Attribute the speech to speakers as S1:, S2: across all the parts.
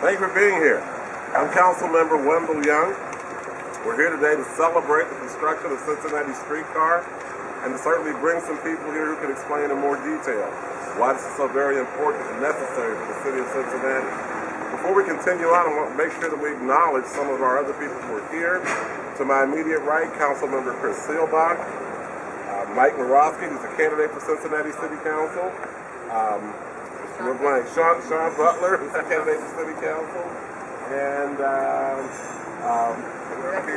S1: Thank you for being here. I'm Council Member Wendell Young. We're here today to celebrate the construction of Cincinnati Streetcar and to certainly bring some people here who can explain in more detail why this is so very important and necessary for the city of Cincinnati. Before we continue on, I want to make sure that we acknowledge some of our other people who are here. To my immediate right, Council Member Chris Seelbach, Mike Morosky, who's a candidate for Cincinnati City Council, Sean Butler, who's a candidate for City Council, and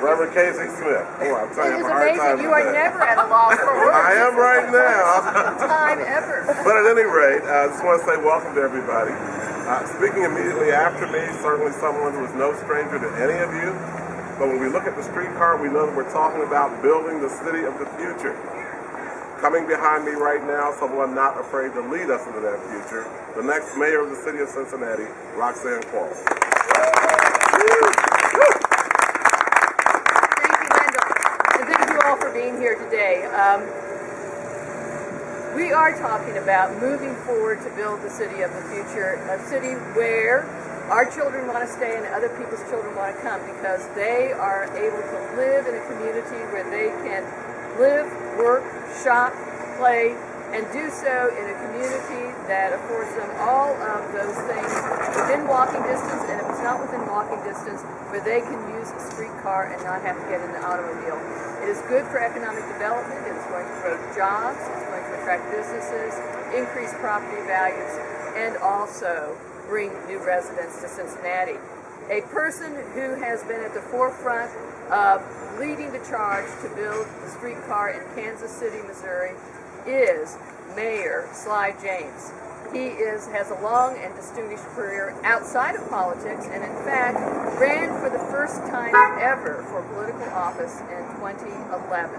S1: Reverend Casey Smith. Oh, I'm telling you, I'm a hard time.
S2: You are never at a loss for words.
S1: I am right now.
S2: Time ever.
S1: But at any rate, I just want to say welcome to everybody. Speaking immediately after me, certainly someone who is no stranger to any of you. But when we look at the streetcar, we know that we're talking about building the city of the future. Coming behind me right now, someone not afraid to lead us into that future, the next mayor of the city of Cincinnati, Roxanne Quarles.
S2: Thank you, Wendell. And thank you all for being here today. We are talking about moving forward to build the city of the future, a city where our children want to stay and other people's children want to come because they are able to live in a community where they can live, work, shop, play, and do so in a community that affords them all of those things within walking distance, and if it's not within walking distance, where they can use a streetcar and not have to get in the automobile. It is good for economic development. It's going to create jobs. It's going to attract businesses, increase property values, and also bring new residents to Cincinnati. A person who has been at the forefront of leading the charge to build the streetcar in Kansas City, Missouri, is Mayor Sly James. He has a long and distinguished career outside of politics and in fact ran for the first time ever for political office in 2011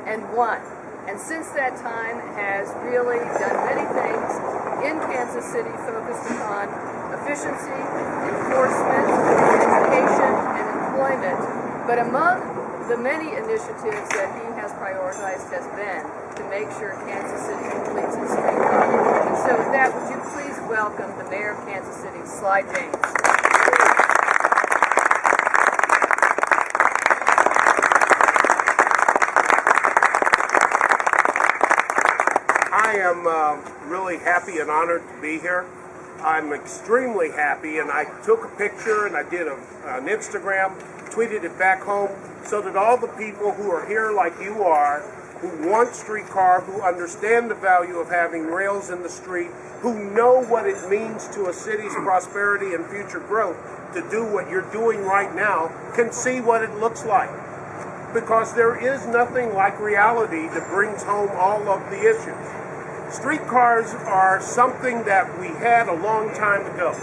S2: and won. And since that time has really done many things in Kansas City focused upon efficiency, enforcement, education, and employment. But among the many initiatives that he has prioritized has been to make sure Kansas City completes its streetcar. And so with that, would you please welcome the Mayor of Kansas City, Sly James.
S3: I am really happy and honored to be here. I'm extremely happy, and I took a picture and I did an Instagram, tweeted it back home so that all the people who are here like you are, who want streetcar, who understand the value of having rails in the street, who know what it means to a city's prosperity and future growth to do what you're doing right now, can see what it looks like. Because there is nothing like reality that brings home all of the issues. Streetcars are something that we had a long time ago.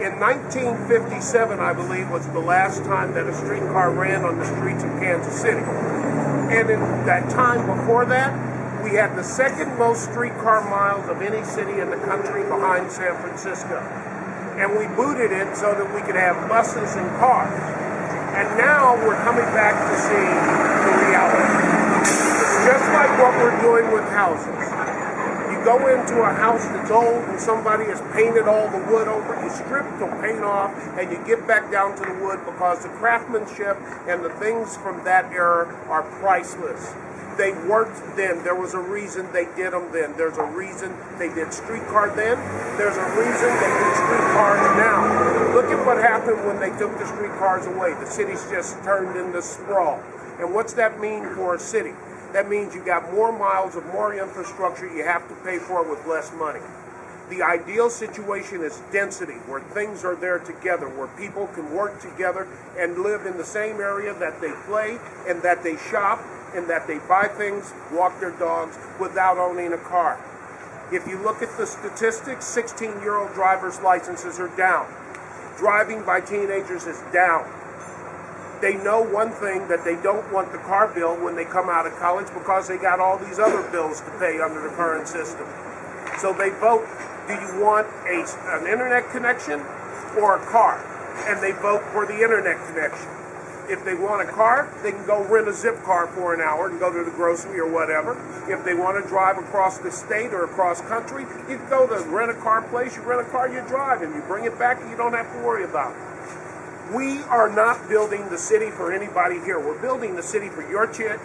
S3: In 1957, I believe, was the last time that a streetcar ran on the streets of Kansas City. And in that time before that, we had the second most streetcar miles of any city in the country behind San Francisco. And we booted it so that we could have buses and cars. And now we're coming back to see the reality. It's just like what we're doing with houses. You go into a house that's old and somebody has painted all the wood over, you strip the paint off and you get back down to the wood because the craftsmanship and the things from that era are priceless. They worked then. There was a reason they did them then. There's a reason they did streetcar then. There's a reason they did streetcars now. Look at what happened when they took the streetcars away. The city's just turned into sprawl. And what's that mean for a city? That means you got more miles of more infrastructure you have to pay for with less money. The ideal situation is density, where things are there together, where people can work together and live in the same area that they play and that they shop and that they buy things, walk their dogs without owning a car. If you look at the statistics, 16-year-old driver's licenses are down. Driving by teenagers is down. They know one thing, that they don't want the car bill when they come out of college because they got all these other bills to pay under the current system. So they vote, do you want an internet connection or a car? And they vote for the internet connection. If they want a car, they can go rent a zip car for an hour and go to the grocery or whatever. If they want to drive across the state or across country, you go to rent a car place, you rent a car, you drive, and you bring it back and you don't have to worry about it. We are not building the city for anybody here. We're building the city for your kids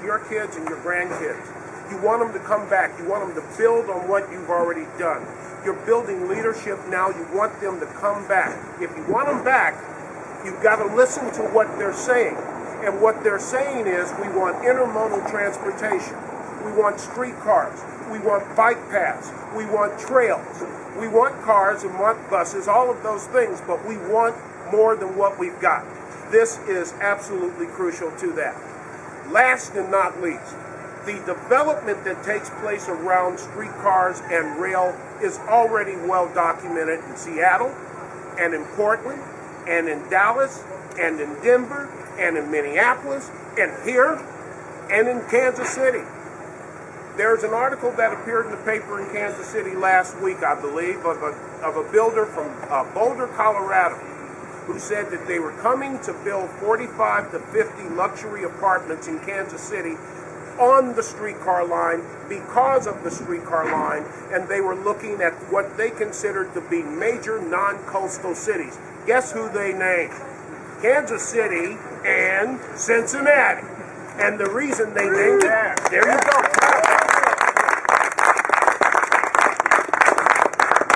S3: and your grandkids. You want them to come back. You want them to build on what you've already done. You're building leadership now. You want them to come back. If you want them back, you've got to listen to what they're saying. And what they're saying is we want intermodal transportation. We want streetcars. We want bike paths. We want trails. We want cars and want buses, all of those things, but we want more than what we've got. This is absolutely crucial to that. Last and not least, the development that takes place around streetcars and rail is already well documented in Seattle and in Portland and in Dallas and in Denver and in Minneapolis and here and in Kansas City. There's an article that appeared in the paper in Kansas City last week, I believe, of a builder from Boulder, Colorado, who said that they were coming to build 45 to 50 luxury apartments in Kansas City on the streetcar line because of the streetcar line, and they were looking at what they considered to be major non-coastal cities. Guess who they named? Kansas City and Cincinnati. And the reason they named that, there you go.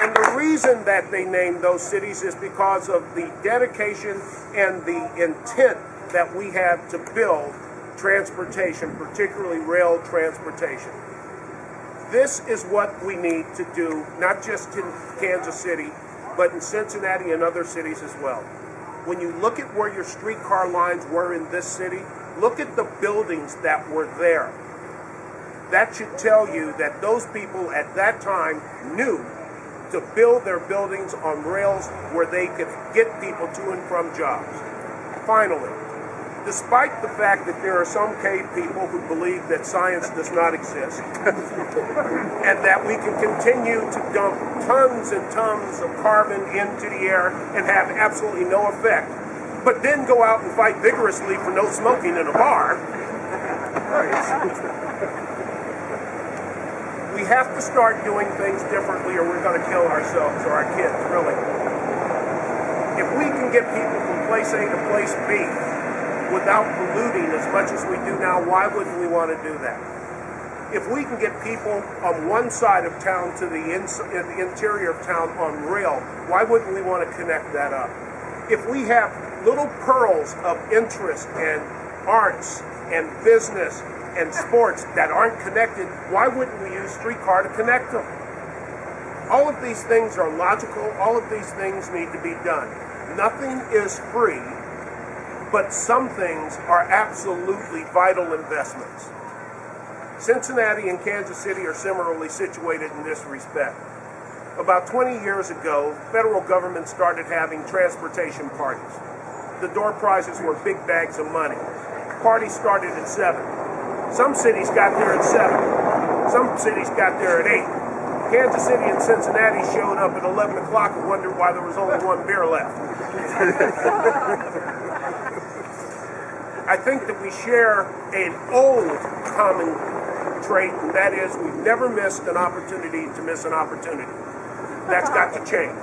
S3: And the reason that they named those cities is because of the dedication and the intent that we have to build transportation, particularly rail transportation. This is what we need to do, not just in Kansas City, but in Cincinnati and other cities as well. When you look at where your streetcar lines were in this city, look at the buildings that were there. That should tell you that those people at that time knew to build their buildings on rails where they could get people to and from jobs. Finally, despite the fact that there are some cave people who believe that science does not exist and that we can continue to dump tons and tons of carbon into the air and have absolutely no effect, but then go out and fight vigorously for no smoking in a bar, we have to start doing things differently or we're going to kill ourselves or our kids, really. If we can get people from place A to place B without polluting as much as we do now, why wouldn't we want to do that? If we can get people on one side of town to the interior of town on rail, why wouldn't we want to connect that up? If we have little pearls of interest and arts and business and sports that aren't connected, why wouldn't we use streetcar to connect them? All of these things are logical. All of these things need to be done. Nothing is free, but some things are absolutely vital investments. Cincinnati and Kansas City are similarly situated in this respect. About 20 years ago, federal government started having transportation parties. The door prizes were big bags of money. Parties started at 7. Some cities got there at 7. Some cities got there at 8. Kansas City and Cincinnati showed up at 11 o'clock and wondered why there was only one beer left. I think that we share an old common trait, and that is we've never missed an opportunity to miss an opportunity. That's got to change.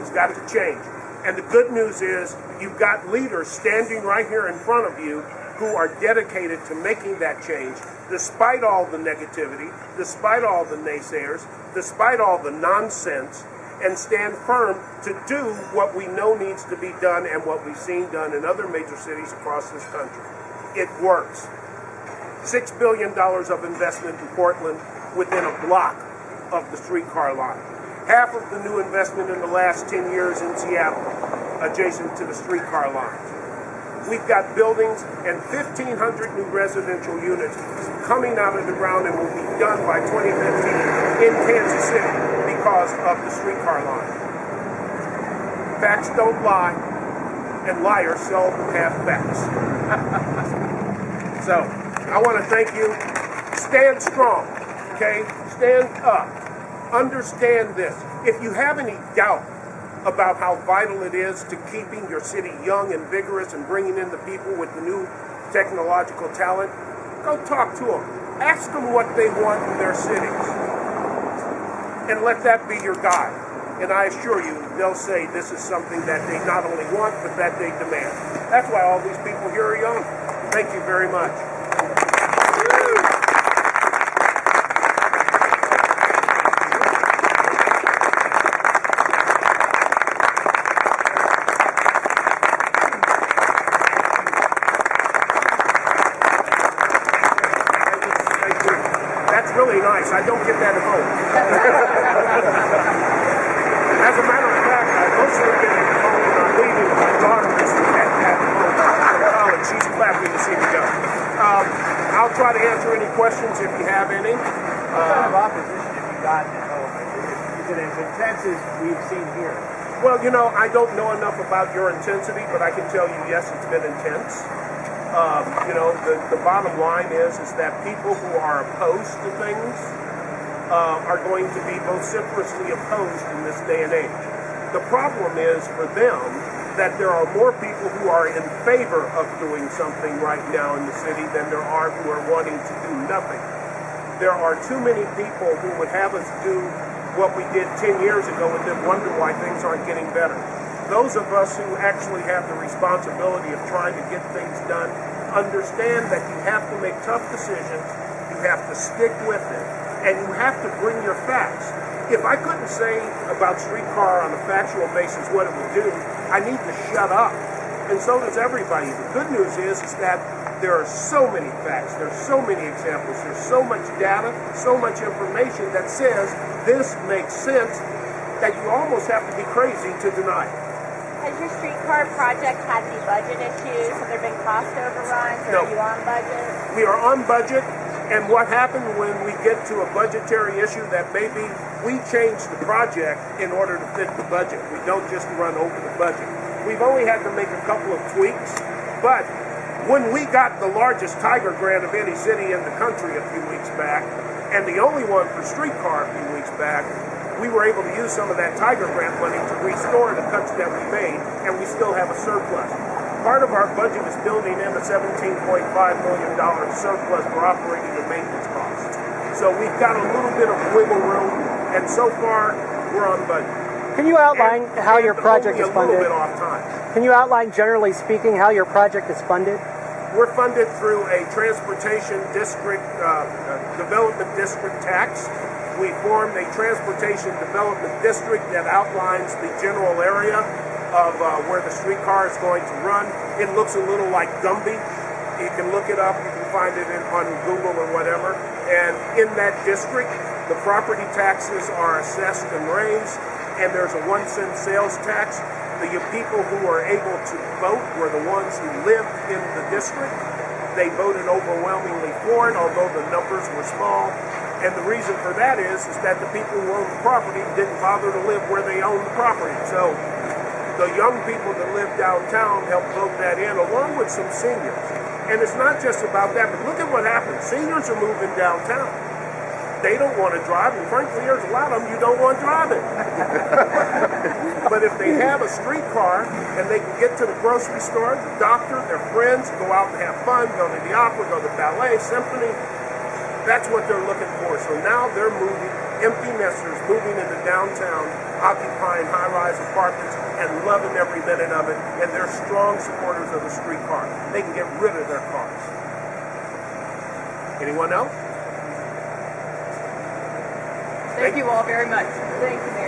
S3: It's got to change. And the good news is you've got leaders standing right here in front of you who are dedicated to making that change, despite all the negativity, despite all the naysayers, despite all the nonsense, and stand firm to do what we know needs to be done and what we've seen done in other major cities across this country. It works. $6 billion of investment in Portland within a block of the streetcar line. Half of the new investment in the last 10 years in Seattle, adjacent to the streetcar line. We've got buildings and 1,500 new residential units coming out of the ground and will be done by 2015 in Kansas City because of the streetcar line. Facts don't lie, and liars seldom have facts. So, I want to thank you. Stand strong, okay? Stand up. Understand this. If you have any doubt about how vital it is to keeping your city young and vigorous and bringing in the people with the new technological talent, go talk to them. Ask them what they want in their cities. And let that be your guide. And I assure you, they'll say this is something that they not only want, but that they demand. That's why all these people here are young. Thank you very much. That's really nice. I don't get that at home. As a matter of fact, I mostly get it at home when I'm leaving. My daughter is at home from college. She's clapping to see me go. I'll try to answer any questions if you have any.
S4: What kind of opposition have you gotten at home? Is it as intense as we've seen here?
S3: Well, you know, I don't know enough about your intensity, but I can tell you, yes, it's been intense. You know, the bottom line is that people who are opposed to things are going to be vociferously opposed in this day and age. The problem is for them that there are more people who are in favor of doing something right now in the city than there are who are wanting to do nothing. There are too many people who would have us do what we did 10 years ago and then wonder why things aren't getting better. Those of us who actually have the responsibility of trying to get things done understand that you have to make tough decisions, you have to stick with it, and you have to bring your facts. If I couldn't say about Streetcar on a factual basis what it would do, I need to shut up. And so does everybody. The good news is that there are so many facts, there's so many examples, there's so much data, so much information that says this makes sense that you almost have to be crazy to deny it.
S5: Has your streetcar project had any budget issues? Have there been cost overruns? Or
S3: No.
S5: Are you on budget?
S3: We are on budget, and what happened when we get to a budgetary issue that maybe we change the project in order to fit the budget. We don't just run over the budget. We've only had to make a couple of tweaks, but when we got the largest Tiger grant of any city in the country a few weeks back, and the only one for Streetcar a few weeks back, we were able to use some of that Tiger grant money to restore the cuts that we made, and we still have a surplus. Part of our budget is building in a $17.5 million surplus for operating and maintenance costs. So we've got a little bit of wiggle room, and so far, we're on budget.
S6: Can you outline how your project is funded?
S3: A little bit off time.
S6: Can you outline, generally speaking, how your project is funded?
S3: We're funded through a transportation district, development district tax. We formed a transportation development district that outlines the general area of where the streetcar is going to run. It looks a little like Gumby. You can look it up, you can find it on Google or whatever. And in that district, the property taxes are assessed and raised, and there's a 1-cent sales tax. The people who are able to vote were the ones who lived in the district. They voted overwhelmingly for it, although the numbers were small. And the reason for that is that the people who own the property didn't bother to live where they own the property. So the young people that live downtown helped vote that in, along with some seniors. And it's not just about that, but look at what happens. Seniors are moving downtown. They don't want to drive, and frankly, there's a lot of them you don't want driving. But if they have a streetcar and they can get to the grocery store, the doctor, their friends, go out and have fun, go to the opera, go to ballet, symphony, that's what they're looking for. So now they're moving, empty nesters moving into downtown, occupying high-rise apartments and loving every minute of it, and they're strong supporters of the streetcar. They can get rid of their cars. Anyone else?
S2: Thank you all very much. Thank you.